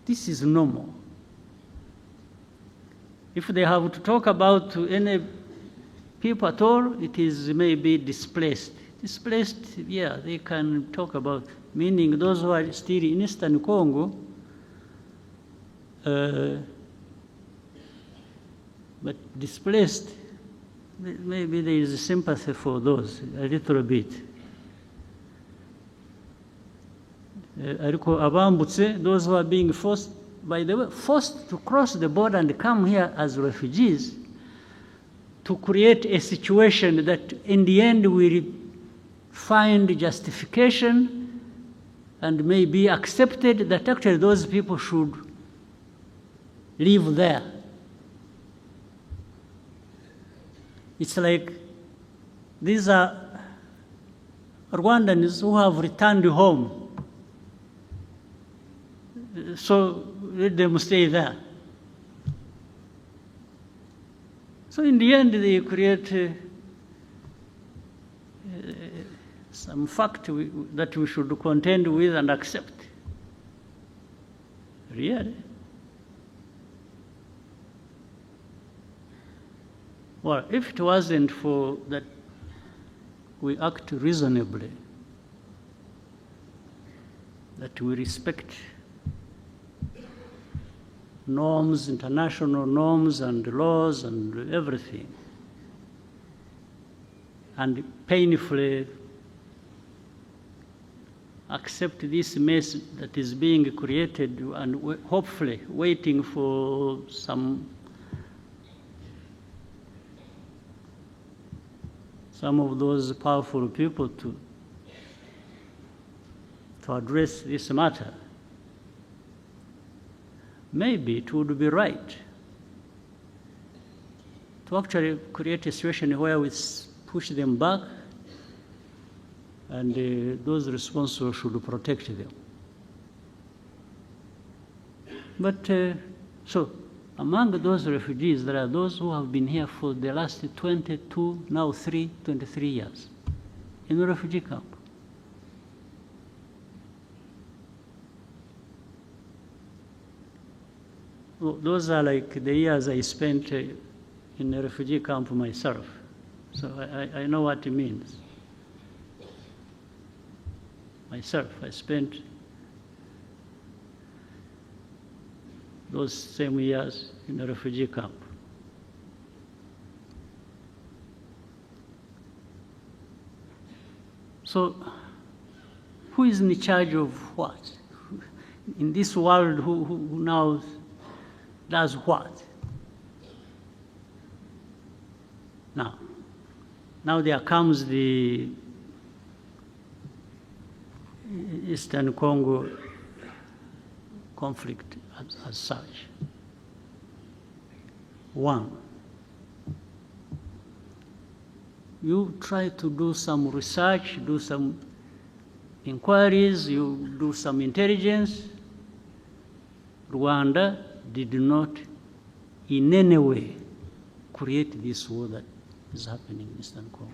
This is normal. If they have to talk about any people at all, it is maybe displaced. Displaced, yeah, they can talk about, meaning those who are still in Eastern Congo, but displaced, maybe there is sympathy for those, a little bit. Those who are being forced, by the way, forced to cross the border and come here as refugees, to create a situation that in the end will find justification and may be accepted that actually those people should live there. It's like these are Rwandans who have returned home. So let them stay there. So in the end, they create some fact that we should contend with and accept. Really? Well, if it wasn't for that we act reasonably, that we respect norms, international norms and laws and everything, and painfully accept this mess that is being created and hopefully waiting for some some of those powerful people to address this matter, maybe it would be right to actually create a situation where we push them back and those responsible should protect them. But so among those refugees, there are those who have been here for the last 22, now 23 years in a refugee camp. Those are like the years I spent in a refugee camp myself. So I know what it means. Myself, I spent those same years in a refugee camp. So, who is in charge of what? In this world, who now does what? Now there comes the Eastern Congo conflict as such. One, you try to do some research, do some inquiries, you do some intelligence. Rwanda did not in any way create this war that is happening in Eastern Congo.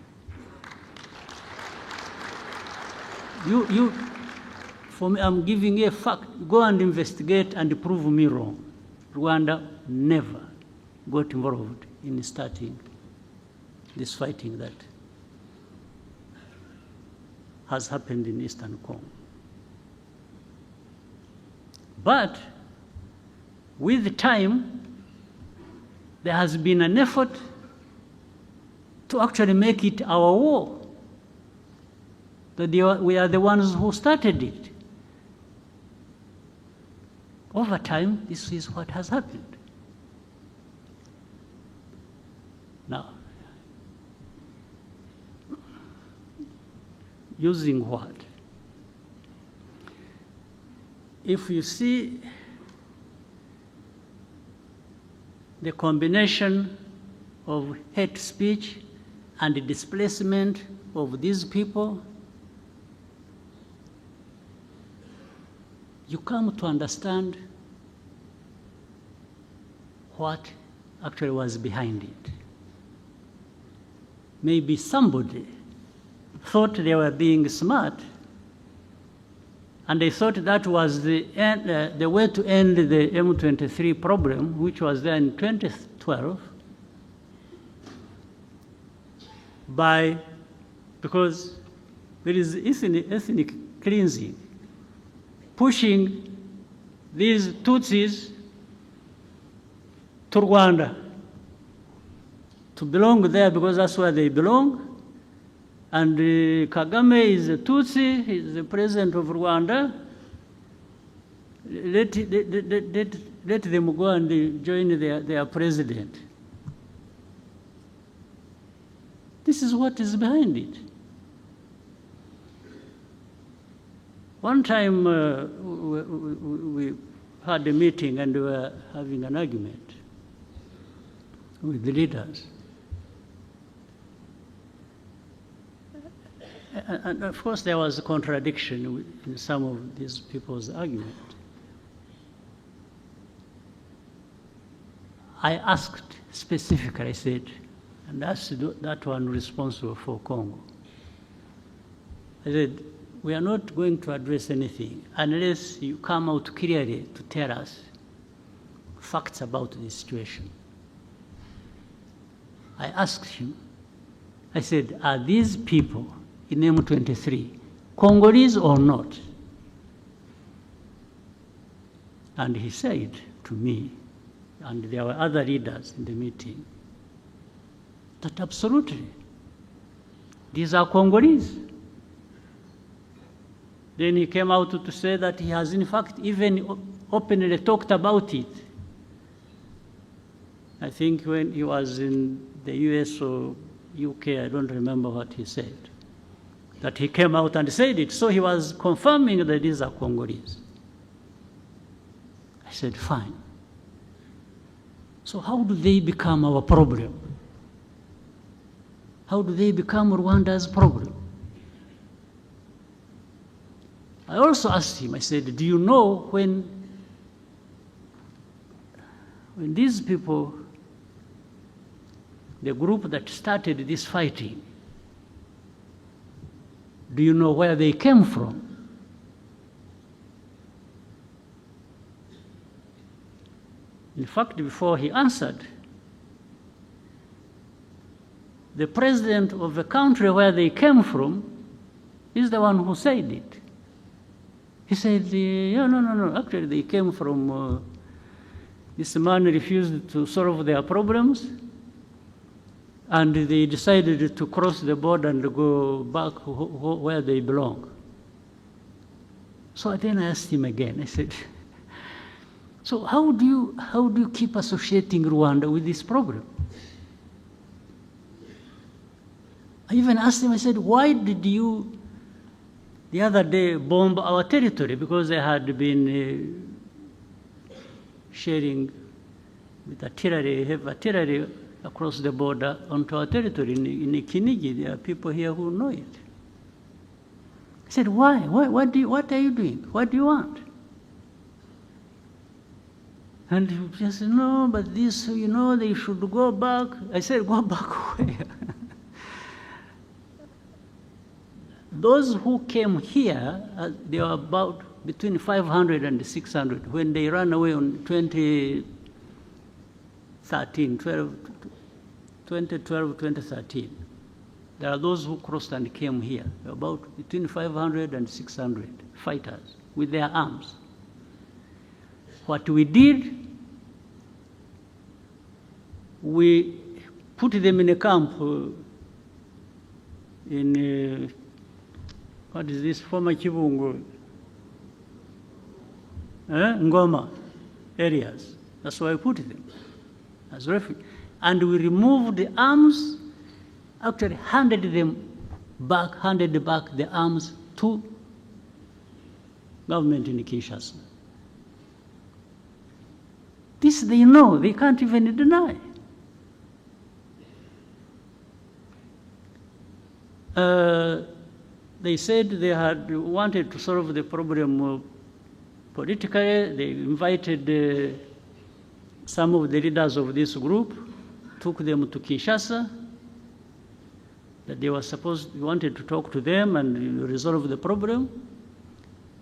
For me, I'm giving you a fact. Go and investigate and prove me wrong. Rwanda never got involved in starting this fighting that has happened in Eastern Congo. But with time, there has been an effort to actually make it our war. That we are the ones who started it. Over time, this is what has happened. Now, using what? If you see the combination of hate speech and the displacement of these people, you come to understand what actually was behind it. Maybe somebody thought they were being smart, and they thought that was the way to end the M23 problem, which was there in 2012, because there is ethnic cleansing, pushing these Tutsis to Rwanda, to belong there because that's where they belong. And Kagame is a Tutsi, he's the president of Rwanda. Let them go and join their president. This is what is behind it. One time we had a meeting and we were having an argument with the leaders. And of course there was a contradiction in some of these people's argument. I asked specifically, I said, and that's that one responsible for Congo. I said, we are not going to address anything unless you come out clearly to tell us facts about this situation. I asked him, I said, are these people in M23 Congolese or not? And he said to me, and there were other leaders in the meeting, that absolutely, these are Congolese. Then he came out to say that he has in fact even openly talked about it. I think when he was in the US or UK, I don't remember what he said, that he came out and said it. So he was confirming that these are Congolese. I said, fine. So how do they become our problem? How do they become Rwanda's problem? I also asked him, I said, do you know when these people, the group that started this fighting, do you know where they came from? In fact, before he answered, the president of the country where they came from is the one who said it. He said, yeah, no, actually they came from, this man refused to solve their problems, and they decided to cross the border and go back where they belong. So then I asked him again, I said, so how do you keep associating Rwanda with this problem? I even asked him, I said, why did you the other day bomb our territory? Because they had been sharing with artillery, heavy artillery across the border onto our territory in Kinigi. There are people here who know it. I said, why? What are you doing? What do you want? And he just said, no, but this, they should go back. I said, go back where? Those who came here, they were about between 500 and 600 when they ran away on 2013. There are those who crossed and came here, about between 500 and 600 fighters with their arms. What we did, we put them in a camp in what is this, former Kibungo, Ngoma areas. That's why I put them as refugees. And we removed the arms, actually handed back the arms to government in Kinshasa. This they know, they can't even deny. They said they had wanted to solve the problem politically. They invited some of the leaders of this group, took them to Kinshasa, that they wanted to talk to them and resolve the problem.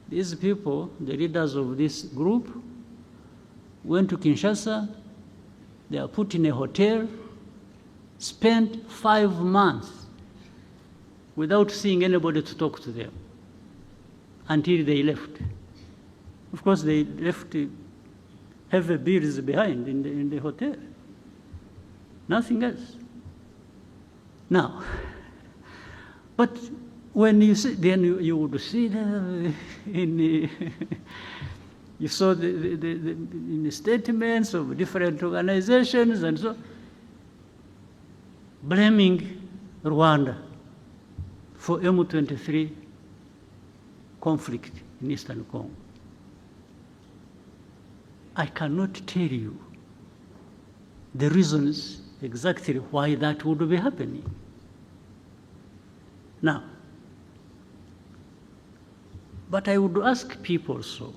These people, the leaders of this group, went to Kinshasa. They are put in a hotel, spent 5 months without seeing anybody to talk to them until they left. Of course, they left heavy bills behind in the hotel. Nothing else. Now, but when you see, then you would see you saw in the statements of different organizations and so, blaming Rwanda for M23 conflict in Eastern Congo. I cannot tell you the reasons exactly why that would be happening. Now, but I would ask people so.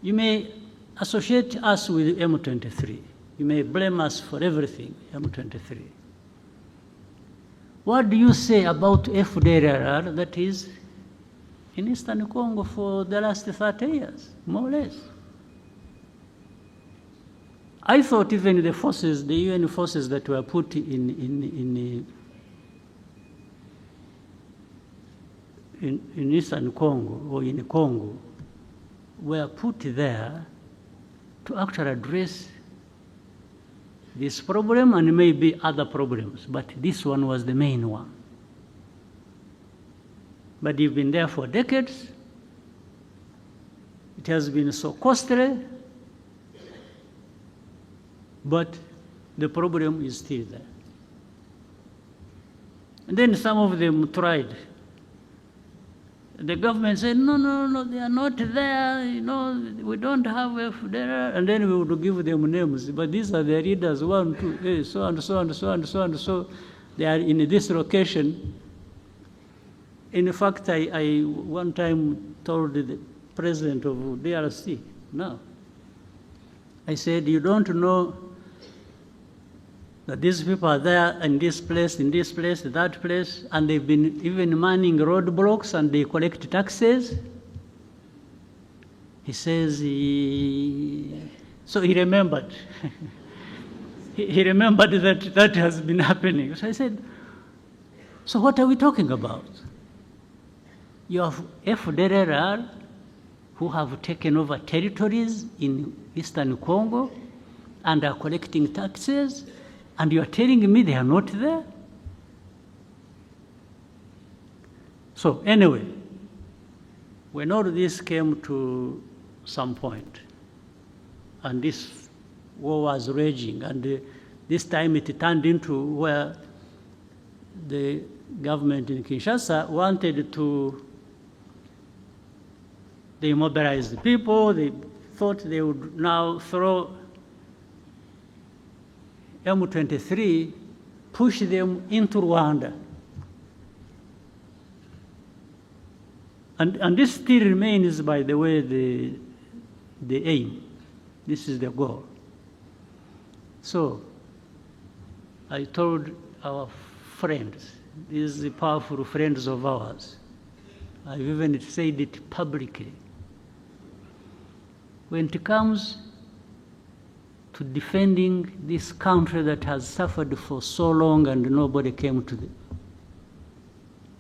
You may associate us with M23. You may blame us for everything, M23. What do you say about FDLR that is in Eastern Congo for the last 30 years, more or less? I thought even the forces, the UN forces that were put in Eastern Congo or in Congo were put there to actually address this problem and maybe other problems, but this one was the main one. But you've been there for decades. It has been so costly, but the problem is still there. And then some of them tried. The government said, no, they are not there, we don't have FDR. And then we would give them names. But these are the leaders, 1, 2, so and so and so and so and so. They are in this location. In fact, I one time told the president of DRC, no. I said, you don't know that these people are there in this place, that place, and they've been even manning roadblocks and they collect taxes. He says, so he remembered. he remembered that has been happening. So I said, so what are we talking about? You have FDLR who have taken over territories in Eastern Congo and are collecting taxes, and you are telling me they are not there? So anyway, when all this came to some point, and this war was raging, and this time it turned into where the government in Kinshasa wanted to, they mobilized the people, they thought they would now throw M23, push them into Rwanda. And this still remains, by the way, the aim. This is the goal. So I told our friends, these powerful friends of ours, I've even said it publicly, when it comes to defending this country that has suffered for so long and nobody came to the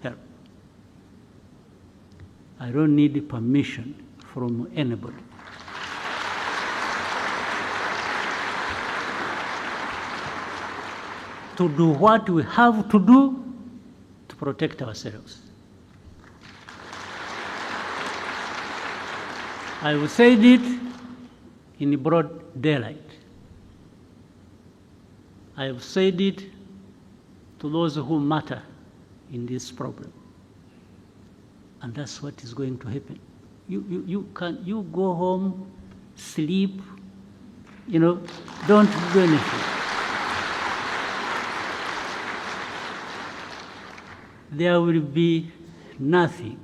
help, I don't need permission from anybody. To do what we have to do to protect ourselves. I will say it in broad daylight. I have said it to those who matter in this problem. And that's what is going to happen. You go home, sleep, don't do anything. There will be nothing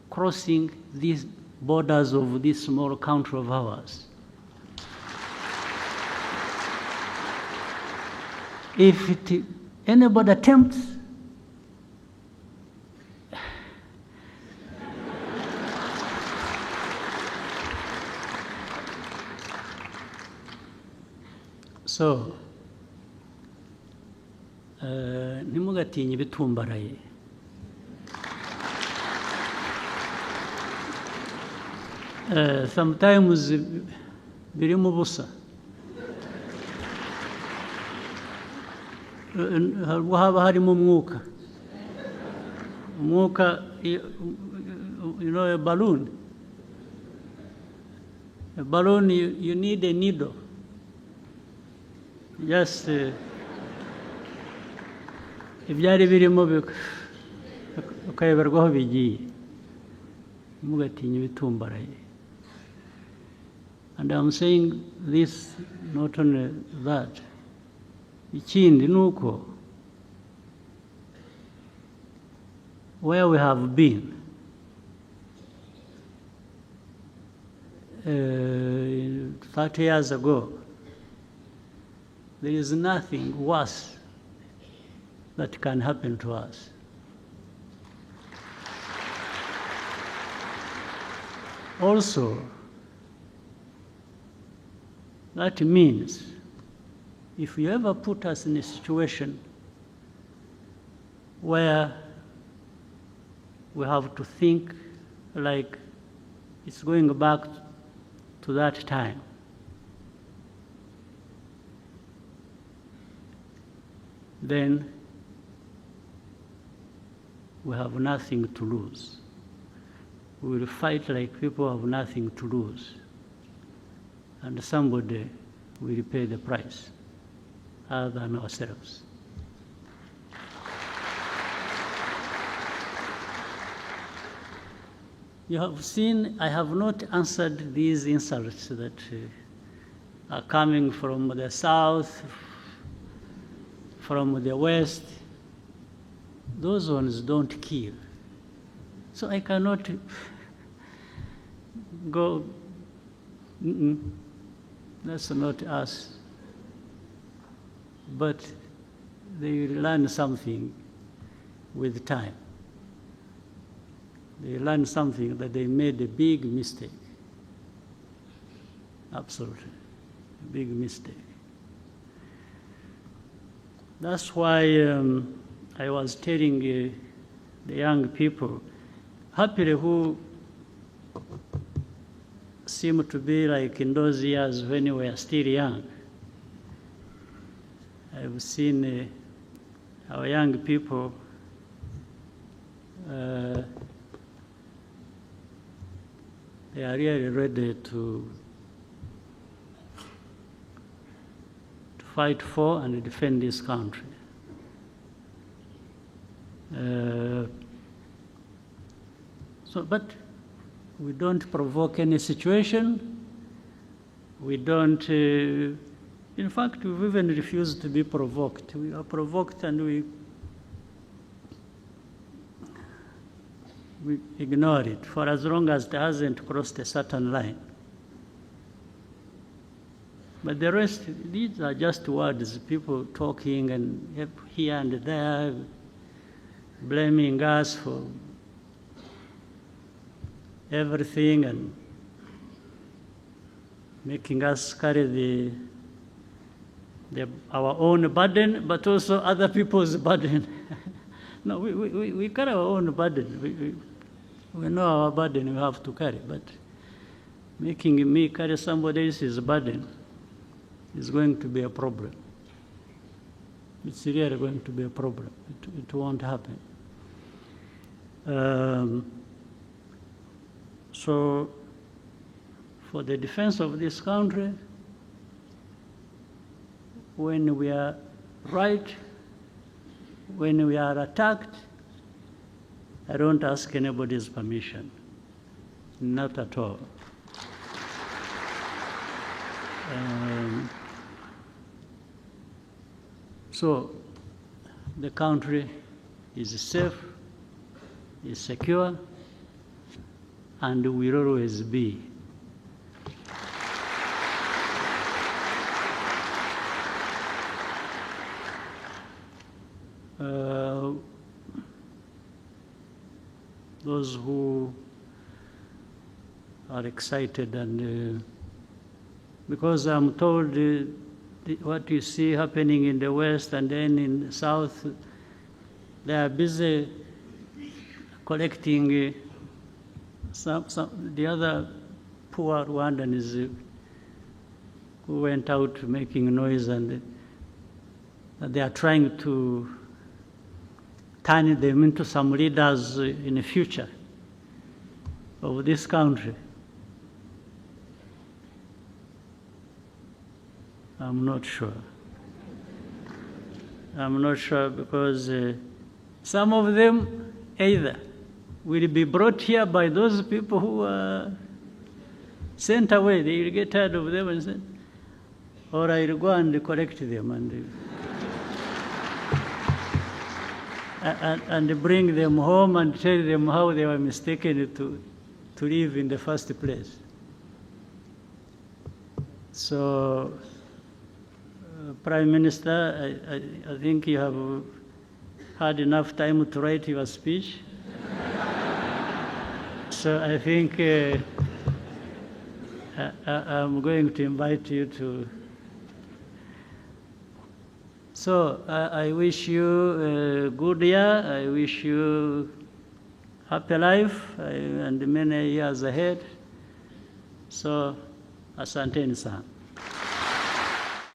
crossing these borders of this small country of ours. If anybody attempts, so ntimugatinye ibitumbaraye. Sometimes birimo ubusa. Haba harimo umwuka. Umwuka, a balloon. A balloon, you need a needle. Just ibyari birimo ukayoberwaho bigiye. Ntimugatinye ibitumbaraye. And I'm saying this, not only that. Ikindi nuko, where we have been, 30 years ago, there is nothing worse that can happen to us. Also, that means if you ever put us in a situation where we have to think like it's going back to that time, then we have nothing to lose. We will fight like people have nothing to lose. And somebody will pay the price other than ourselves. You have seen I have not answered these insults that are coming from the south, from the west. Those ones don't kill. So I cannot go, that's not us. But they learn something with time. They learn something that they made a big mistake. Absolutely, a big mistake. That's why I was telling the young people, happily who seem to be like in those years when we were still young. I've seen our young people they are really ready to fight for and defend this country. But we don't provoke any situation. We don't, in fact, we've even refused to be provoked. We are provoked and we ignore it for as long as it hasn't crossed a certain line. But the rest, these are just words, people talking and here and there, blaming us for everything and making us carry our own burden, but also other people's burden. No, we carry our own burden. We know our burden we have to carry, but making me carry somebody else's burden is going to be a problem. It's really going to be a problem. It won't happen. So, for the defense of this country, when we are right, when we are attacked, I don't ask anybody's permission, not at all. So the country is safe, is secure, and will always be. Those who are excited and because I'm told what you see happening in the West and then in the South, they are busy collecting the other poor Rwandans who went out making noise, and they are trying to turn them into some leaders in the future of this country. I'm not sure. I'm not sure because some of them either will be brought here by those people who are sent away. They will get tired of them and say, or I will go and collect them and bring them home and tell them how they were mistaken to live in the first place. So, Prime Minister, I think you have had enough time to write your speech. So I think I'm going to invite you to. So I wish you a good year. I wish you happy life and many years ahead. So asanteni sana.